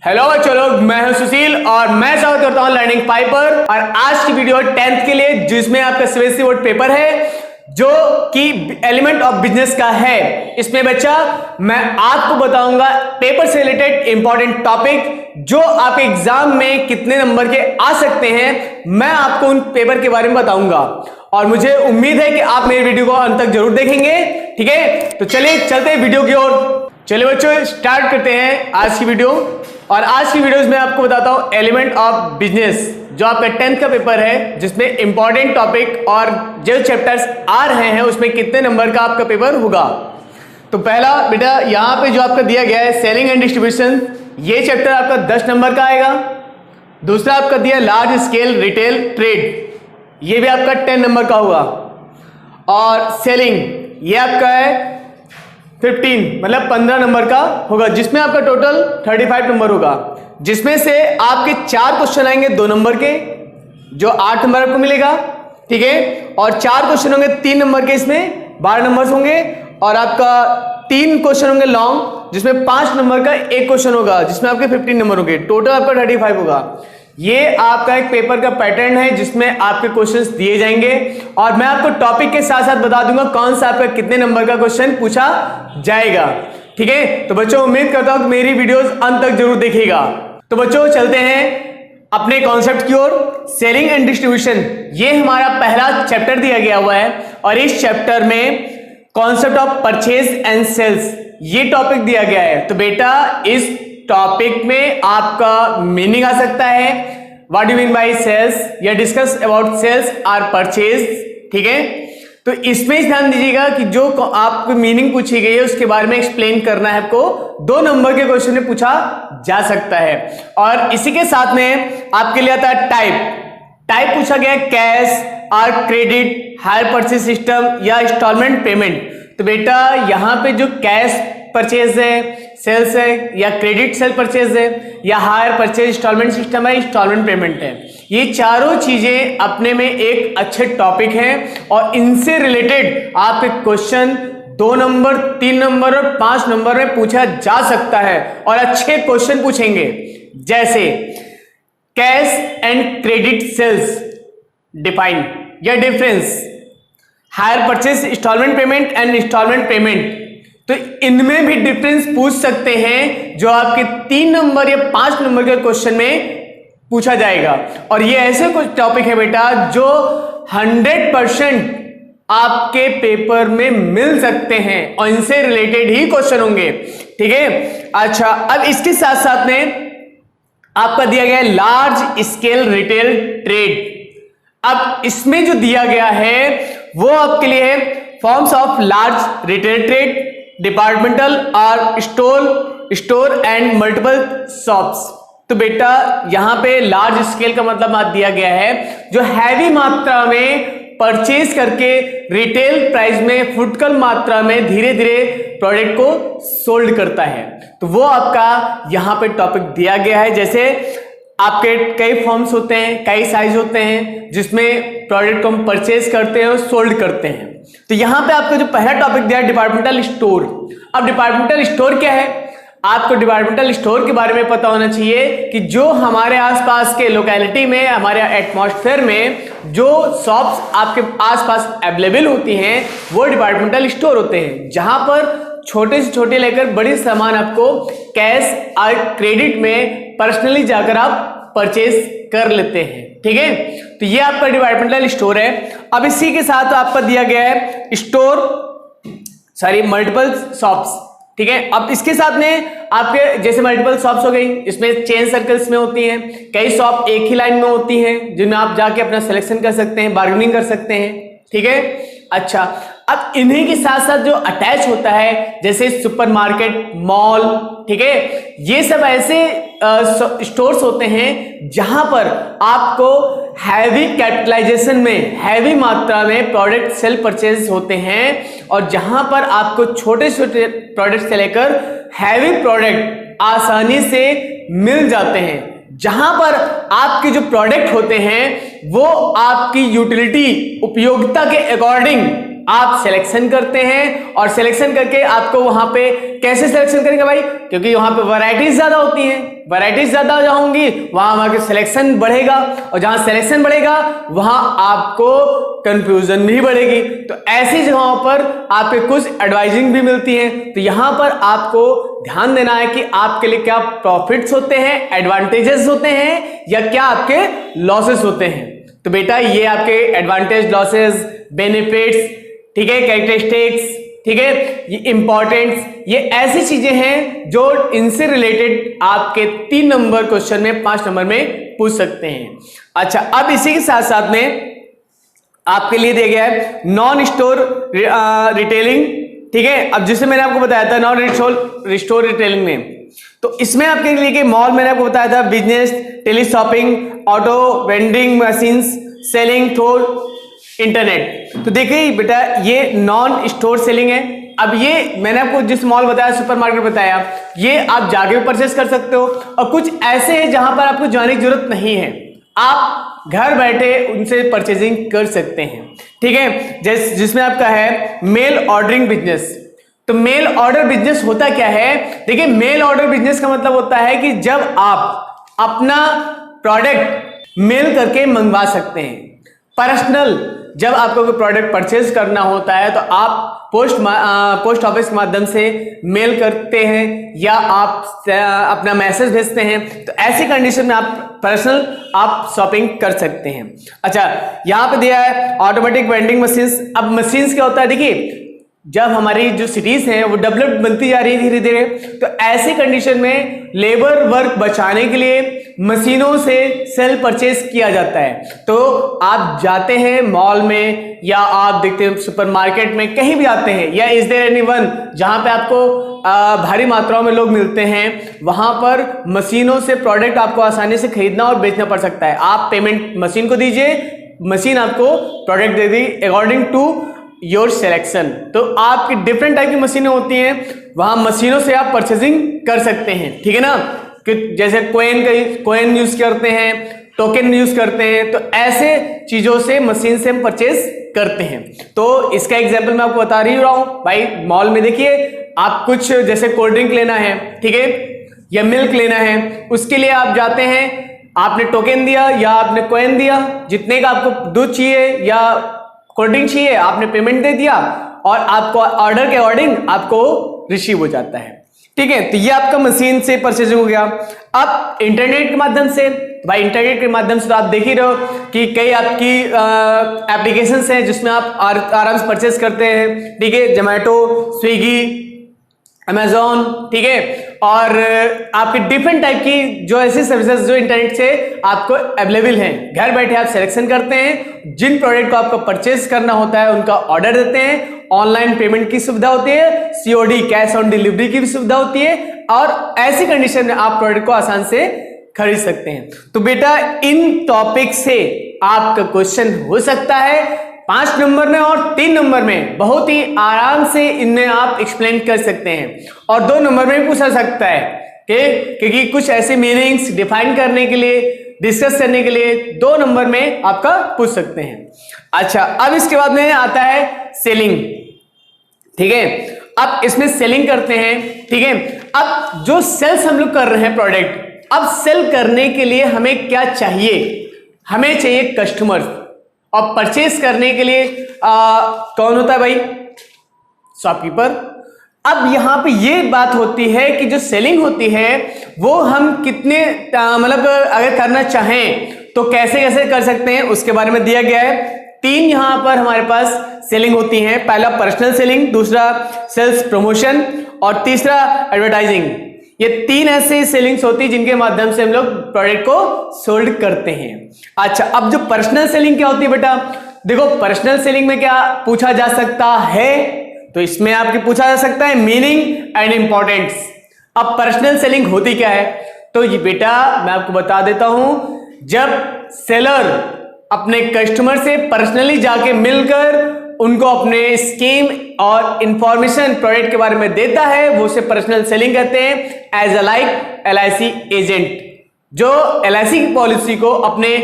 Hello बच्चों लोग, मैं हूं सुशील और मैं स्वागत करता हूं लर्निंग पाई पर। और आज की वीडियो 10th के लिए जिसमें आपका सीबीएसई बोर्ड पेपर है जो कि एलिमेंट ऑफ बिजनेस का है। इसमें बच्चा मैं आपको बताऊंगा पेपर से रिलेटेड इंपॉर्टेंट टॉपिक जो आपके एग्जाम में कितने नंबर के आ सकते हैं, मैं आपको उन पेपर के बारे में बताऊंगा और मुझे उम्मीद है कि आप मेरी वीडियो को अंत तक जरूर देखेंगे। ठीक है, तो चलिए चलते हैं वीडियो की ओर। चलिए बच्चों स्टार्ट करते हैं आज की वीडियो। और आज की वीडियोस में आपको बताता हूं एलिमेंट ऑफ बिजनेस जो आपका 10th का पेपर है, जिसमें इंपॉर्टेंट टॉपिक और जो चैप्टर्स आ रहे हैं उसमें कितने नंबर का आपका पेपर होगा। तो पहला बेटा यहां पे जो आपका दिया गया है सेलिंग एंड डिस्ट्रीब्यूशन, ये चैप्टर आपका 10 नंबर का आएगा। दूसरा आपका दिया लार्ज स्केल रिटेल ट्रेड, ये भी आपका 10 नंबर का होगा। और सेलिंग ये आपका है 15 मतलब 15 नंबर का होगा, जिसमें आपका टोटल 35 नंबर होगा, जिसमें से आपके 4 क्वेश्चन आएंगे 2 नंबर के जो 8 नंबर आपको मिलेगा। ठीक है, और 4 क्वेश्चन होंगे 3 नंबर के, इसमें 12 नंबर होंगे। और आपका 3 क्वेश्चन होंगे लॉन्ग, जिसमें 5 नंबर का एक क्वेश्चन होगा, जिसमें आपके 15 नंबर होंगे। टोटल आपका 35 होगा। ये आपका एक पेपर का पैटर्न है जिसमें आपके क्वेश्चंस दिए जाएंगे और मैं आपको टॉपिक के साथ साथ बता दूंगा कौन सा आपका कितने नंबर का क्वेश्चन पूछा जाएगा। ठीक है, तो बच्चों उम्मीद करता हूं कि मेरी वीडियोस अंत तक जरूर देखिएगा। तो बच्चों चलते हैं अपने कॉन्सेप्ट की ओर। सेलिंग एंड डिस्ट्रीब्यूशन ये हमारा पहला चैप्टर दिया गया हुआ है और इस चैप्टर में concept of purchase and sales ये टॉपिक दिया गया है। तो बेटा इस टॉपिक में आपका मीनिंग आ सकता है, what do mean by sales या डिस्कस अबाउट सेल्स और परचेज। ठीक है, तो इसमें ध्यान दीजिएगा कि जो आपको मीनिंग पूछी गई है उसके बारे में एक्सप्लेन करना है आपको। 2 नंबर के क्वेश्चन में पूछा जा सकता है। और इसी के साथ में आपके लिए आता है टाइप पूछा गया कैश और क्रेडिट, हायर परचेज सिस्टम या इंस्टॉलमेंट पेमेंट। तो बेटा यहां पे जो कैश परचेज है, सेल्स है, या क्रेडिट सेल परचेज है, या हायर परचेज इंस्टॉलमेंट सिस्टम है, इंस्टॉलमेंट पेमेंट है, ये चारों चीजें अपने में एक अच्छे टॉपिक हैं और इनसे रिलेटेड आपके क्वेश्चन 2 नंबर, 3 नंबर और 5 नंबर में पूछा जा सकता है और अच्छे क्वेश्चन पूछेंगे। जैसे cash and credit sales define या difference, hire purchase installment payment and installment payment, तो इनमें भी डिफरेंस पूछ सकते हैं जो आपके 3 नंबर या 5 नंबर के क्वेश्चन में पूछा जाएगा। और ये ऐसे कुछ टॉपिक है बेटा जो 100% आपके पेपर में मिल सकते हैं और इनसे रिलेटेड ही क्वेश्चन होंगे। ठीक है, अच्छा अब इसके साथ साथ में आपका दिया गया है लार्ज स्केल रिटेल ट्रेड। अब इसमें जो दिया गया है वो आपके लिए है forms of large retail trade, departmental और स्टोर एंड मल्टीपल शॉप्स। तो बेटा यहां पे लार्ज स्केल का मतलब दिया गया है जो हैवी मात्रा में परचेज करके रिटेल प्राइस में फुटकल मात्रा में धीरे धीरे प्रोडक्ट को सोल्ड करता है। तो वो आपका यहां पे टॉपिक दिया गया है। जैसे आपके कई फॉर्म्स होते हैं, कई साइज होते हैं जिसमें प्रोडक्ट को हम परचेज करते हैं और सोल्ड करते हैं। तो यहां पे आपका जो पहला टॉपिक दिया है डिपार्टमेंटल स्टोर। अब डिपार्टमेंटल स्टोर क्या है, आपको डिपार्टमेंटल स्टोर के बारे में पता होना चाहिए कि जो हमारे आसपास के लोकेलिटी में, हमारे एटमॉस्फेयर में जो शॉप्स आपके आसपास अवेलेबल होती हैं वो डिपार्टमेंटल स्टोर होते हैं, जहां पर छोटे से छोटे लेकर बड़ी सामान आपको कैश और क्रेडिट में पर्सनली जाकर आप परचेज कर लेते हैं। ठीक है, तो ये आपका डिपार्टमेंटल स्टोर है। अब इसी के साथ आपका दिया गया है मल्टीपल शॉप्स। ठीक है, अब इसके साथ में आपके जैसे मल्टीपल शॉप्स हो गई, इसमें चेन सर्कल्स में होती हैं, कई शॉप एक ही लाइन में होती हैं जिनमें आप जाके अपना सिलेक्शन कर सकते हैं, बार्गेनिंग कर सकते हैं। ठीक है, अच्छा अब इन्हीं के साथ साथ जो अटैच होता है जैसे सुपरमार्केट, मॉल, ठीक है, ये सब ऐसे स्टोर्स होते हैं जहां पर आपको हैवी कैपिटलाइजेशन में, हैवी मात्रा में प्रोडक्ट सेल परचेज होते हैं और जहां पर आपको छोटे छोटे प्रोडक्ट से लेकर हैवी प्रोडक्ट आसानी से मिल जाते हैं, जहां पर आपके जो प्रोडक्ट होते हैं वो आपकी यूटिलिटी, उपयोगिता के अकॉर्डिंग आप सिलेक्शन करते हैं और सिलेक्शन करके आपको वहां पे कैसे सिलेक्शन करेंगे भाई, क्योंकि वहां पे वैरायटीज ज्यादा होती हैं, वैरायटीज ज्यादा जहां होंगी वहां हमारे सिलेक्शन बढ़ेगा और जहां सिलेक्शन बढ़ेगा वहां आपको कंफ्यूजन भी बढ़ेगी। तो ऐसी जगहों पर आपके कुछ एडवाइजिंग भी मिलती है। तो यहां पर आपको ध्यान देना है कि आपके लिए क्या प्रॉफिट्स होते हैं, एडवांटेजेस होते हैं या क्या आपके लॉसेस होते हैं। तो बेटा ये आपके एडवांटेज, लॉसेस, बेनिफिट्स, ठीक है, कैरेक्टरिस्टिक्स, ठीक है, ये इंपॉर्टेंस, ये ऐसी चीजें हैं जो इनसे रिलेटेड आपके 3 नंबर क्वेश्चन में 5 नंबर में पूछ सकते हैं। अच्छा, अब इसी के साथ साथ में आपके लिए दिया गया है नॉन स्टोर रिटेलिंग, ठीक है। अब जिसे मैंने आपको बताया था नॉन स्टोर रिटेलिंग में, तो इसमें आपके लिए कि मॉल मैंने आपको बताया था business, tele shopping, auto vending machines, selling through internet. तो देखिए बेटा ये नॉन स्टोर सेलिंग है। अब ये मैंने आपको जिस मॉल बताया, सुपरमार्केट बताया, ये आप जाके भी परचेस कर सकते हो और कुछ ऐसे हैं जहां पर आपको जाने की जरूरत नहीं है, आप घर बैठे उनसे परचेजिंग कर सकते हैं, ठीक है। जिसमें आपका है मेल ऑर्डरिंग बिजनेस। तो मेल ऑर्डर बिजनेस होता क्या है, देखिए मेल ऑर्डर बिजनेस का मतलब होता है कि जब आप अपना प्रोडक्ट मेल करके मंगवा सकते हैं, पर्सनल, जब आपको कोई प्रोडक्ट परचेज करना होता है तो आप पोस्ट ऑफिस के माध्यम से मेल करते हैं या आप अपना मैसेज भेजते हैं। तो ऐसी कंडीशन में आप पर्सनल आप शॉपिंग कर सकते हैं। अच्छा, यहां पे दिया है ऑटोमेटिक वेंडिंग मशीन्स। अब मशीन्स क्या होता है, देखिए जब हमारी जो सिटीज हैं वो डेवलप बनती जा रही है धीरे धीरे, तो ऐसी कंडीशन में लेबर वर्क बचाने के लिए मशीनों से सेल परचेज किया जाता है। तो आप जाते हैं मॉल में या आप देखते हैं सुपरमार्केट में, कहीं भी आते हैं, या इज देयर एनीवन जहां पे आपको भारी मात्राओं में लोग मिलते हैं, वहां पर मशीनों से प्रोडक्ट आपको आसानी से खरीदना और बेचना पड़ सकता है। आप पेमेंट मशीन को दीजिए, मशीन आपको प्रोडक्ट दे दी अकॉर्डिंग टू योर सिलेक्शन। तो आपकी डिफरेंट टाइप की मशीनें होती हैं, वहां मशीनों से आप परचेजिंग कर सकते हैं, ठीक है ना। कि जैसे कोइन यूज करते हैं, टोकन यूज करते हैं, तो ऐसे चीजों से मशीन से हम परचेज करते हैं। तो इसका एग्जांपल मैं आपको बता रही रहा हूं भाई। मॉल में देखिए आप कुछ जैसे कोल्ड ड्रिंक लेना है, ठीक है, या मिल्क लेना है, उसके लिए आप जाते हैं, आपने टोकन दिया या आपने कॉइन दिया, जितने का आपको दूध चाहिए या कोल्ड ड्रिंक चाहिए, आपने पेमेंट दे दिया और आपको ऑर्डर के अकॉर्डिंग आपको रिसीव हो जाता है, ठीक है। तो ये आपका मशीन से परचेजिंग हो गया। अब इंटरनेट के माध्यम से, भाई इंटरनेट के माध्यम से तो आप देख ही रहे हो कि कई आपकी एप्लीकेशंस हैं जिसमें आप आराम से परचेज करते हैं, ठीक है, जोमैटो, स्विगी, अमेजॉन, ठीक है, और आपके डिफरेंट टाइप की जो ऐसी सर्विसेज जो इंटरनेट से आपको अवेलेबल हैं, घर बैठे आप सिलेक्शन करते हैं, जिन प्रोडक्ट को आपको परचेज करना होता है उनका ऑर्डर देते हैं, ऑनलाइन पेमेंट की सुविधा होती है, सीओडी कैश ऑन डिलीवरी की भी सुविधा होती है, और ऐसी कंडीशन में आप प्रोडक्ट को आसान से खरीद सकते हैं। तो बेटा इन टॉपिक से आपका क्वेश्चन हो सकता है 5 नंबर में और 3 नंबर में, बहुत ही आराम से इन्हें आप एक्सप्लेन कर सकते हैं, और 2 नंबर में भी पूछा सकता है, क्योंकि कुछ ऐसे मीनिंग्स डिफाइन करने के लिए, डिस्कस करने के लिए 2 नंबर में आपका पूछ सकते हैं। अच्छा, अब इसके बाद में आता है सेलिंग, ठीक है। अब इसमें सेलिंग करते हैं, ठीक है। अब जो सेल्स हम लोग कर रहे हैं प्रोडक्ट, अब सेल करने के लिए हमें क्या चाहिए, हमें चाहिए कस्टमर, और परचेस करने के लिए कौन होता है भाई, शॉपकीपर। अब यहां पे ये बात होती है कि जो सेलिंग होती है वो हम कितने मतलब अगर करना चाहें तो कैसे कैसे कर सकते हैं, उसके बारे में दिया गया है। 3 यहां पर हमारे पास सेलिंग होती है, पहला पर्सनल सेलिंग, दूसरा सेल्स प्रमोशन और तीसरा एडवर्टाइजिंग। ये 3 ऐसे सेलिंग्स होती है जिनके माध्यम से हम लोग प्रोडक्ट को सोल्ड करते हैं। अच्छा, अब जो पर्सनल सेलिंग क्या होती है बेटा, देखो पर्सनल सेलिंग में क्या पूछा जा सकता है, तो इसमें आपके पूछा जा सकता है मीनिंग एंड इंपॉर्टेंस। अब पर्सनल सेलिंग होती क्या है, तो ये बेटा मैं आपको बता देता हूं, जब सेलर अपने कस्टमर से पर्सनली जाके मिलकर उनको अपने स्कीम और इंफॉर्मेशन प्रोडक्ट के बारे में देता है, वो उसे पर्सनल सेलिंग कहते हैं। As a like LIC agent, जो LIC की पॉलिसी को अपने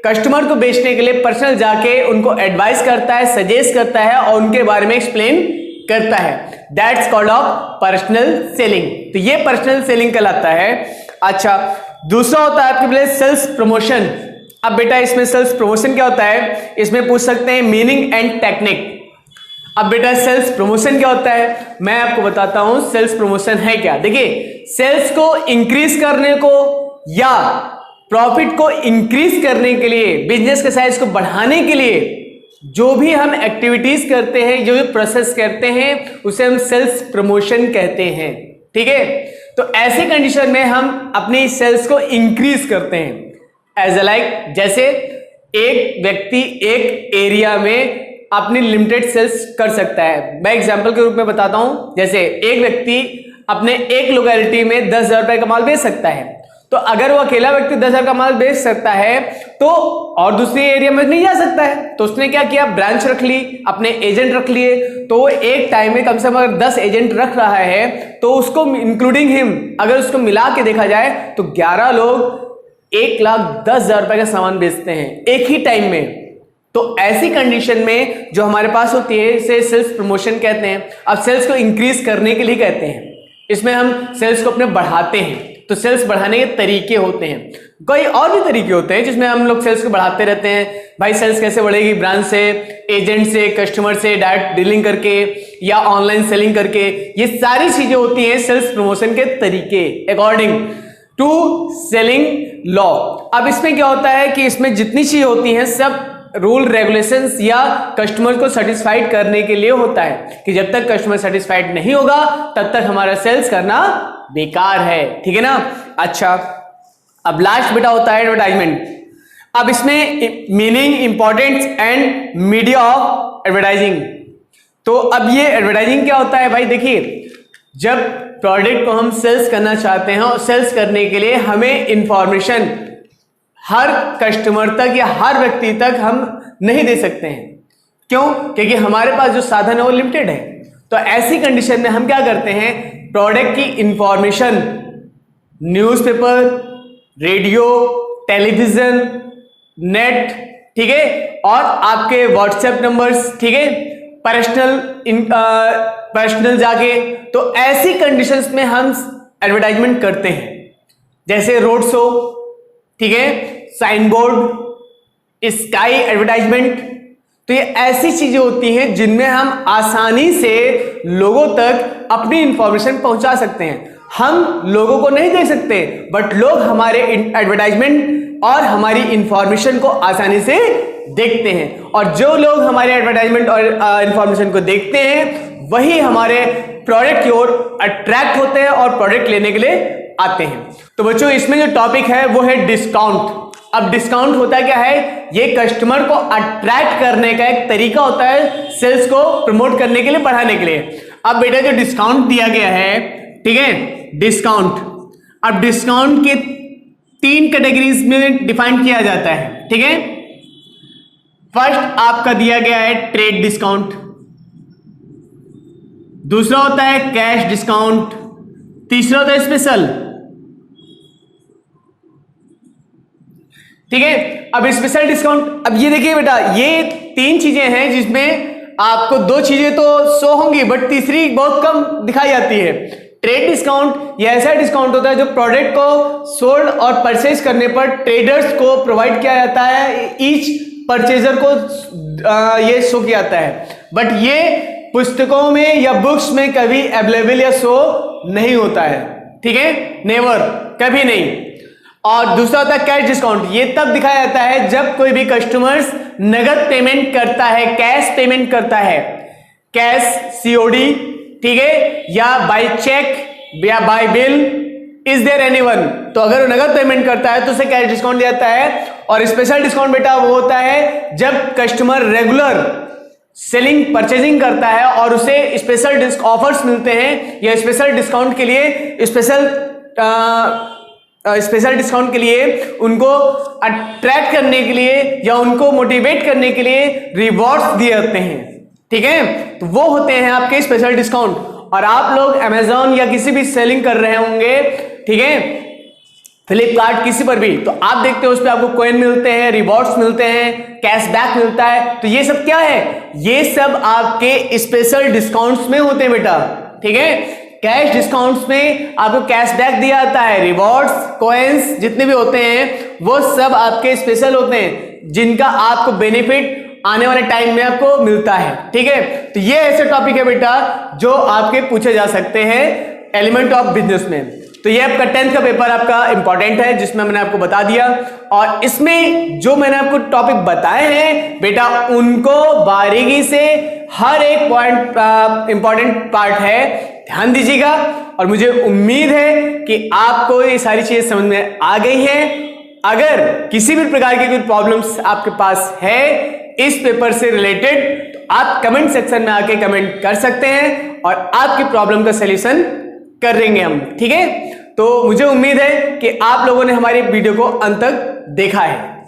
कस्टमर को बेचने के लिए पर्सनल जाके उनको एडवाइस करता है, सजेस्ट करता है और उनके बारे में एक्सप्लेन करता है। That's called off personal selling. तो ये पर्सनल सेलिंग कहलाता है। अच्छा, दूसरा होता है आपके पास सेल्स प्रमोशन। अब बेटा इसमें सेल्स प्रमोशन क्या होता है, इसमें पूछ सकते हैं मीनिंग एंड टेक्निक। अब बेटा सेल्स प्रमोशन क्या होता है, मैं आपको बताता हूं सेल्स प्रमोशन है क्या। देखिए, सेल्स को इंक्रीज करने को या प्रॉफिट को इंक्रीज करने के लिए, बिजनेस के साइज को बढ़ाने के लिए जो भी हम एक्टिविटीज करते हैं, जो भी प्रोसेस करते हैं, उसे हम सेल्स प्रमोशन कहते हैं। ठीक है, तो ऐसी कंडीशन में हम अपनी सेल्स को इंक्रीज करते हैं। एज ए लाइक, जैसे एक व्यक्ति एक एरिया में अपनी लिमिटेड सेल्स कर सकता है। मैं एग्जांपल के रूप में बताता हूं, जैसे एक व्यक्ति अपने एक लोकेलिटी में 10,000 रुपए का माल बेच सकता है। तो अगर वो अकेला व्यक्ति 10,000 का माल बेच सकता है तो और दूसरे एरिया में नहीं जा सकता है, तो उसने क्या किया, ब्रांच रख ली, अपने एजेंट रख लिए। तो एक टाइम में कम से कम अगर 10 एजेंट रख रहा है तो उसको इंक्लूडिंग हिम अगर उसको मिला के देखा जाए तो 11 लोग 1,10,000 रुपए का सामान बेचते हैं एक ही टाइम में। तो ऐसी कंडीशन में जो हमारे पास होती है इसे सेल्स प्रमोशन कहते हैं। अब सेल्स को इंक्रीज करने के लिए कहते हैं, इसमें हम सेल्स को अपने बढ़ाते हैं। तो सेल्स बढ़ाने के तरीके होते हैं, कई और भी तरीके होते हैं जिसमें हम लोग सेल्स को बढ़ाते रहते हैं। भाई सेल्स कैसे बढ़ेगी, ब्रांच से, एजेंट से, कस्टमर से डायरेक्ट डीलिंग करके या ऑनलाइन सेलिंग करके, ये सारी चीजें होती हैं सेल्स प्रमोशन के तरीके अकॉर्डिंग टू सेलिंग लॉ। अब इसमें क्या होता है कि इसमें जितनी चीजें होती हैं सब रूल रेगुलेशंस या कस्टमर को सेटिस्फाइड करने के लिए होता है कि जब तक कस्टमर सेटिस्फाइड नहीं होगा तब तक हमारा सेल्स करना बेकार है। ठीक है ना। अच्छा, अब लास्ट बेटा होता है एडवर्टाइजमेंट। अब इसमें meaning, importance and media of advertising. तो अब ये एडवर्टाइजिंग क्या होता है भाई, देखिए जब प्रोडक्ट को हम सेल्स करना चाहते हैं और सेल्स करने के लिए हमें इंफॉर्मेशन हर कस्टमर तक या हर व्यक्ति तक हम नहीं दे सकते हैं। क्यों? क्योंकि हमारे पास जो साधन है वो लिमिटेड है। तो ऐसी कंडीशन में हम क्या करते हैं, प्रोडक्ट की information newspaper, radio, television, net, ठीक है, और आपके व्हाट्सएप नंबर्स, ठीक है, पर्सनल जाके, तो ऐसी कंडीशंस में हम एडवर्टाइजमेंट करते हैं, जैसे रोड शो, ठीक है, साइन बोर्ड, स्काई एडवर्टाइजमेंट। तो ये ऐसी चीजें होती हैं जिनमें हम आसानी से लोगों तक अपनी इंफॉर्मेशन पहुंचा सकते हैं। हम लोगों को नहीं देख सकते, बट लोग हमारे एडवर्टाइजमेंट और हमारी इंफॉर्मेशन को आसानी से देखते हैं, और जो लोग हमारे एडवर्टाइजमेंट और इंफॉर्मेशन को देखते हैं वही हमारे प्रोडक्ट की ओर अट्रैक्ट होते हैं और प्रोडक्ट लेने के लिए आते हैं। तो बच्चों इसमें जो टॉपिक है वो है डिस्काउंट। अब डिस्काउंट होता क्या है, ये कस्टमर को अट्रैक्ट करने का एक तरीका होता है, सेल्स को प्रमोट करने के लिए, बढ़ाने के लिए। अब बेटा जो डिस्काउंट दिया गया है, ठीक है, डिस्काउंट, अब डिस्काउंट के 3 कैटेगरीज में डिफाइन किया जाता है, ठीक है। फर्स्ट आपका दिया गया है ट्रेड डिस्काउंट, दूसरा होता है कैश डिस्काउंट, तीसरा होता है स्पेशल, ठीक है। अब स्पेशल डिस्काउंट, अब ये देखिए बेटा ये 3 चीजें हैं जिसमें आपको 2 चीजें तो शो होंगी बट तीसरी बहुत कम दिखाई जाती है। ट्रेड डिस्काउंट ये ऐसा डिस्काउंट होता है जो प्रोडक्ट को सोल्ड और परचेज करने पर ट्रेडर्स को प्रोवाइड किया जाता है, ईच परचेजर को ये शो किया जाता है, बट ये पुस्तकों में या बुक्स में कभी अवेलेबल या शो नहीं होता है, ठीक है, नेवर, कभी नहीं। और दूसरा होता है कैश डिस्काउंट, ये तब दिखाया जाता है जब कोई भी कस्टमर्स नगद पेमेंट करता है, कैश पेमेंट करता है, कैश सीओडी, ठीक है, या बाय चेक या by bill, is there anyone, तो अगर वो नगद पेमेंट करता है तो उसे कैश डिस्काउंट दिया जाता है। और स्पेशल डिस्काउंट बेटा वो होता है जब कस्टमर रेगुलर सेलिंग परचेजिंग करता है और उसे स्पेशल ऑफर्स मिलते हैं, या स्पेशल डिस्काउंट के लिए स्पेशल डिस्काउंट के लिए उनको अट्रैक्ट करने के लिए या उनको मोटिवेट करने के लिए रिवॉर्ड्स दिए जाते हैं, ठीक है, तो वो होते हैं आपके स्पेशल डिस्काउंट। और आप लोग अमेजॉन या किसी भी सेलिंग कर रहे होंगे, ठीक है, फ्लिपकार्ट, किसी पर भी, तो आप देखते हो उस पर आपको कॉइन मिलते हैं, रिवॉर्ड्स मिलते हैं, कैशबैक मिलता है। तो ये सब क्या है? ये सब आपके स्पेशल डिस्काउंट्स में होते हैं बेटा, ठीक है। कैश डिस्काउंट्स में आपको कैशबैक दिया जाता है, रिवॉर्ड्स, कॉइन्स जितने भी होते हैं वो सब आपके स्पेशल होते हैं, जिनका आपको बेनिफिट आने वाले टाइम में आपको मिलता है, ठीक है। तो ये ऐसे टॉपिक है बेटा जो आपके पूछे जा सकते हैं एलिमेंट ऑफ बिजनेस में। तो ये आपका 10th का पेपर आपका इंपॉर्टेंट है, जिसमें मैंने आपको बता दिया, और इसमें जो मैंने आपको टॉपिक बताए हैं बेटा उनको बारीकी से हर एक पॉइंट इंपॉर्टेंट पार्ट है, ध्यान दीजिएगा। और मुझे उम्मीद है कि आपको ये सारी चीजें समझ में आ गई हैं। अगर किसी भी प्रकार की कोई प्रॉब्लम्स आपके पास है इस पेपर से रिलेटेड, तो आप कमेंट सेक्शन में आके कमेंट कर सकते हैं और आपकी प्रॉब्लम का सलूशन कर देंगे हम, ठीक है। तो मुझे उम्मीद है कि आप लोगों ने हमारी वीडियो को अंत तक देखा है।